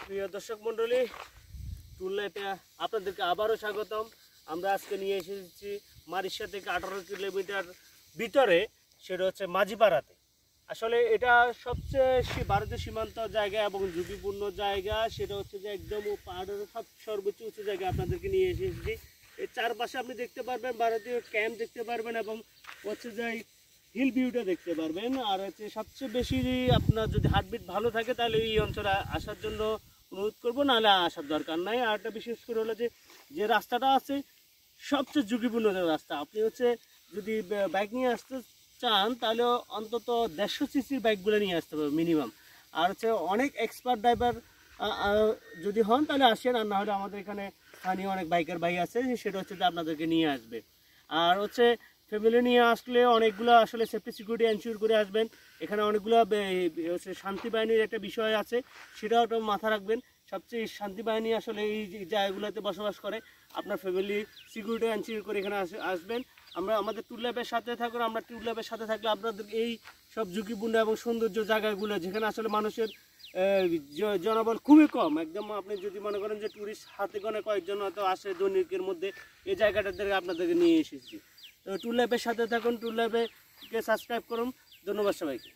প্রিয় দর্শক মণ্ডলী, ট্যুর লাইফে আপনাদেরকে আবারও স্বাগতম। আমরা আজকে নিয়ে এসেছি মারিশা থেকে 18 কিলোমিটার ভিতরে, সেটা হচ্ছে মাঝিপাড়াতে। আসলে এটা সবচেয়ে ভারতীয় সীমান্ত জায়গা এবং ঝুঁকিপূর্ণ জায়গা। সেটা হচ্ছে যে একদম পাহাড়ের সর্বোচ্চ উঁচু জায়গা আপনাদেরকে নিয়ে এসেছি। এর চারপাশে আপনি দেখতে পারবেন ভারতীয় ক্যাম্প দেখতে পারবেন এবং হচ্ছে যে হিল ভিউটা দেখতে পারবেন। আর হচ্ছে সবচেয়ে বেশি আপনার যদি হার্টবিট ভালো থাকে তাহলে এই অঞ্চলে আসার জন্য অনুরোধ করবো, নাহলে আসার দরকার নাই। আর একটা বিশেষ করে হলো যে রাস্তাটা আছে সবচেয়ে ঝুঁকিপূর্ণ রাস্তা। আপনি হচ্ছে যদি বাইক নিয়ে আসতে চান তাহলে অন্তত 150 সিসির বাইকগুলো নিয়ে আসতে হবে মিনিমাম। আর হচ্ছে অনেক এক্সপার্ট ড্রাইভার যদি হন তাহলে আসেন, আর না হলে আমাদের এখানে স্থানীয় অনেক বাইকার ভাই আছে, সেটা হচ্ছে যে আপনাদেরকে নিয়ে আসবে। আর হচ্ছে ফ্যামিলি নিয়ে আসলে অনেকগুলো আসলে সেফটি সিকিউরিটি এনশিওর করে আসবেন। এখানে অনেকগুলো হচ্ছে শান্তি বাহিনীর একটা বিষয় আছে, সেটাও একটু মাথা রাখবেন। সবচেয়ে শান্তি বাহিনী আসলে এই জায়গাগুলোতে বসবাস করে। আপনার ফ্যামিলি সিকিউরিটি এনশিওর করে এখানে আসবেন। আমাদের ট্যুর ল্যাবের সাথে থাকুন। আমরা ট্যুর ল্যাবের সাথে থাকলে আপনাদের এই সব ঝুঁকিপূর্ণ এবং সৌন্দর্য জায়গাগুলো, যেখানে আসলে মানুষের জনবল খুবই কম, একদম আপনি যদি মনে করেন যে ট্যুরিস্ট হাতে গোনা কয়েকজন হয়তো আসে দৈনিকের মধ্যে, এই জায়গাটাতে আপনাদেরকে নিয়ে এসেছি। তো ট্যুর ল্যাবের সাথে থাকুন, ট্যুর ল্যাবকে সাবস্ক্রাইব করুন। ধন্যবাদ সবাইকে।